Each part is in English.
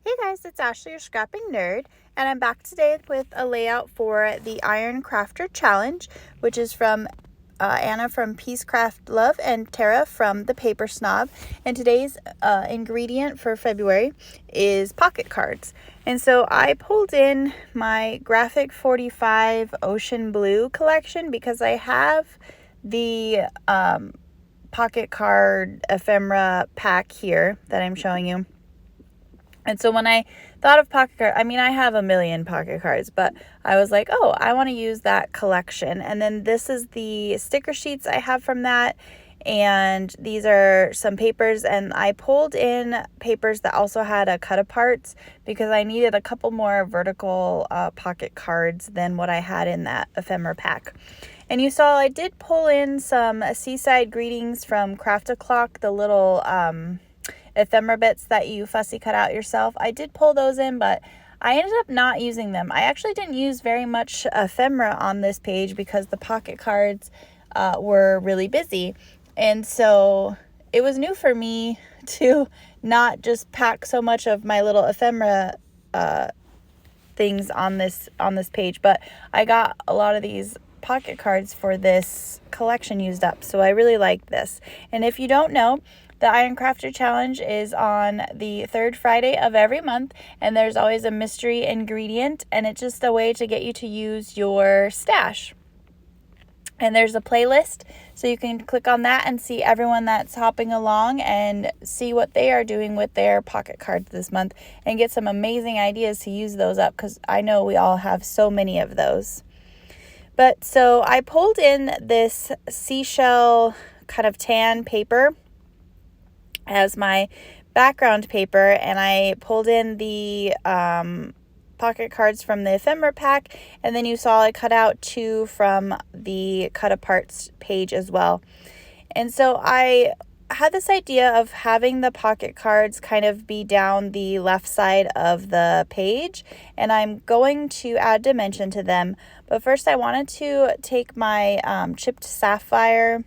Hey guys, it's Ashley, your scrapping nerd, and I'm back today with a layout for the Iron Crafter Challenge, which is from Anna from Peace Craft Love and Tara from The Paper Snob. And today's ingredient for February is pocket cards. And so I pulled in my Graphic 45 Ocean Blue collection because I have the pocket card ephemera pack here that I'm showing you. And so when I thought of pocket cards, I mean, I have a million pocket cards, but I was like, oh, I want to use that collection. And then this is the sticker sheets I have from that. And these are some papers, and I pulled in papers that also had a cut aparts because I needed a couple more vertical pocket cards than what I had in that ephemera pack. And you saw I did pull in some seaside greetings from Craft O'Clock, the little ephemera bits that you fussy cut out yourself. I did pull those in, but I ended up not using them. I actually didn't use very much ephemera on this page because the pocket cards were really busy. And so it was new for me to not just pack so much of my little ephemera things on this page, but I got a lot of these pocket cards for this collection used up. So I really like this. And if you don't know, the Iron Crafter Challenge is on the third Friday of every month, and there's always a mystery ingredient, and it's just a way to get you to use your stash. And there's a playlist, so you can click on that and see everyone that's hopping along and see what they are doing with their pocket cards this month and get some amazing ideas to use those up, because I know we all have so many of those. But so I pulled in this seashell kind of tan paper as my background paper, and I pulled in the pocket cards from the ephemera pack, and then you saw I cut out 2 from the cut aparts page as well. And so I had this idea of having the pocket cards kind of be down the left side of the page, and I'm going to add dimension to them. But first I wanted to take my chipped sapphire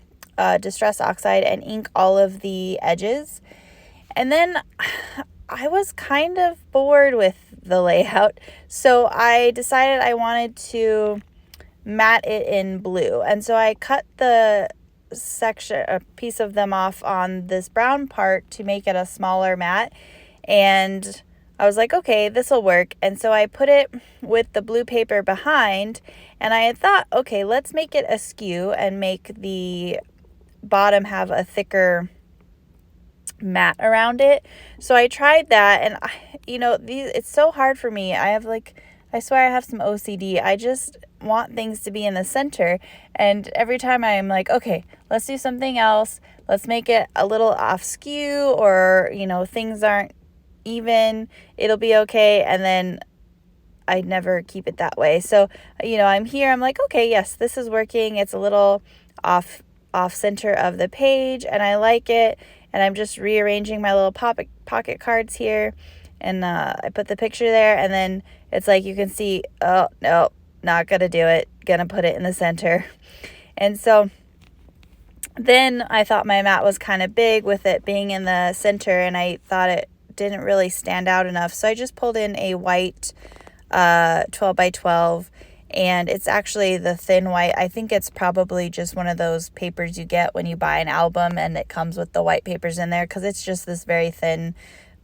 Distress Oxide and ink all of the edges. And then I was kind of bored with the layout, so I decided I wanted to matte it in blue. And so I cut a piece of them off on this brown part to make it a smaller mat, and I was like, okay, this will work. And so I put it with the blue paper behind, and I had thought, okay, let's make it askew and make the bottom have a thicker mat around it. So I tried that, and it's so hard for me. I swear I have some OCD. I just want things to be in the center, and every time I'm like, okay, let's do something else, let's make it a little off skew, or things aren't even, it'll be okay, and then I never keep it that way. So I'm like, okay, yes, this is working. It's a little off center of the page, and I like it. And I'm just rearranging my little pocket cards here, and I put the picture there, and then it's like you can see, oh no, not gonna do it, gonna put it in the center. And so then I thought my mat was kind of big with it being in the center, and I thought it didn't really stand out enough, so I just pulled in a white 12 by 12, and it's actually the thin white. I think it's probably just one of those papers you get when you buy an album, and it comes with the white papers in there, because it's just this very thin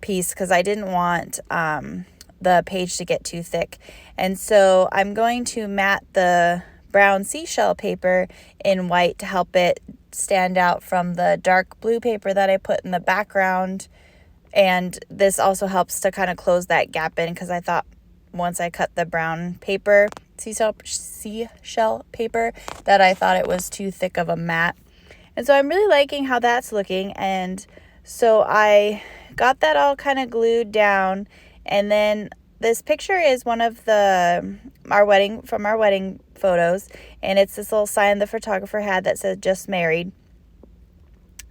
piece, because I didn't want the page to get too thick. And so I'm going to matte the brown seashell paper in white to help it stand out from the dark blue paper that I put in the background. And this also helps to kind of close that gap in, because I thought once I cut the brown paper, seashell paper, that I thought it was too thick of a mat. And so I'm really liking how that's looking. And so I got that all kind of glued down. And then this picture is one of our wedding photos, and it's this little sign the photographer had that said "Just Married."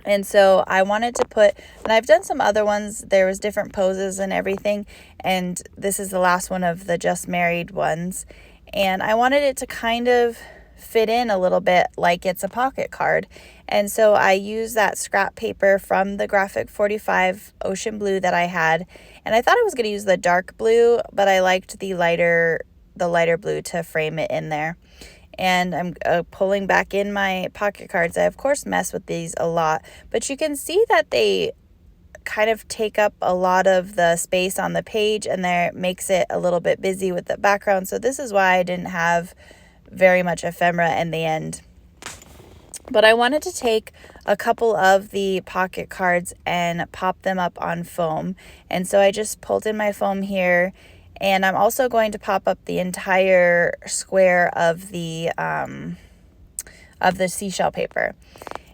And so I wanted to and I've done some other ones, there was different poses and everything, and this is the last one of the Just Married ones. And I wanted it to kind of fit in a little bit like it's a pocket card. And so I used that scrap paper from the Graphic 45 Ocean Blue that I had. And I thought I was going to use the dark blue, but I liked the lighter blue to frame it in there. And I'm pulling back in my pocket cards. I, of course, mess with these a lot, but you can see that they kind of take up a lot of the space on the page, and there makes it a little bit busy with the background. So this is why I didn't have very much ephemera in the end. But I wanted to take a couple of the pocket cards and pop them up on foam. And so I just pulled in my foam here, and I'm also going to pop up the entire square of the seashell paper.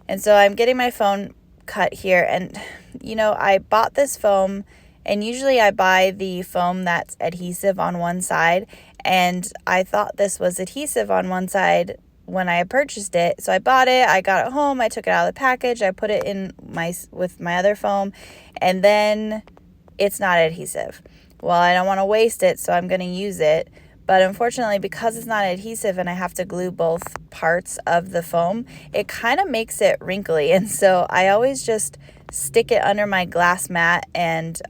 And so I'm getting my foam cut here, and you know, I bought this foam, and usually I buy the foam that's adhesive on one side, and I thought this was adhesive on one side when I purchased it. So I bought it, I got it home, I took it out of the package, I put it in with my other foam, and then it's not adhesive. Well, I don't want to waste it, so I'm going to use it. But unfortunately, because it's not adhesive and I have to glue both parts of the foam, it kind of makes it wrinkly. And so I always just stick it under my glass mat and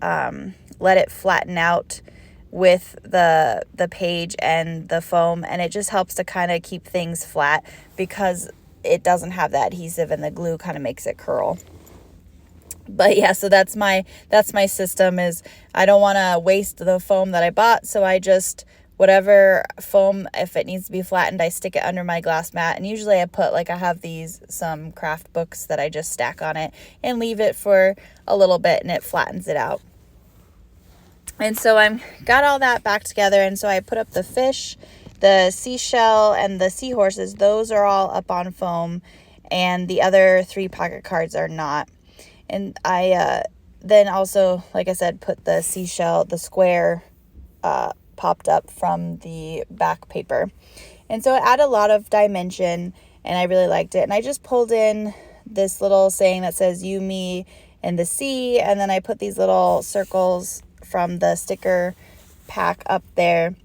let it flatten out with the page and the foam, and it just helps to kind of keep things flat because it doesn't have that adhesive and the glue kind of makes it curl. But yeah, so that's my system, is I don't want to waste the foam that I bought, so I just, whatever foam, if it needs to be flattened, I stick it under my glass mat. And usually I have some craft books that I just stack on it and leave it for a little bit, and it flattens it out. And so I'm got all that back together, and so I put up the fish, the seashell, and the seahorses. Those are all up on foam, and the other 3 pocket cards are not. And I then also, like I said, put the seashell, the square, popped up from the back paper. And so it added a lot of dimension, and I really liked it. And I just pulled in this little saying that says you, me, and the sea, and then I put these little circles from the sticker pack up there.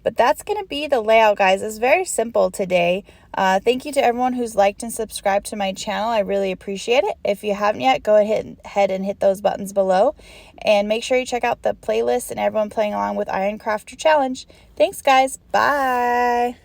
But that's going to be the layout, guys. It's very simple today. Thank you to everyone who's liked and subscribed to my channel. I really appreciate it. If you haven't yet, go ahead and hit those buttons below. And make sure you check out the playlist and everyone playing along with Iron Crafter Challenge. Thanks, guys. Bye.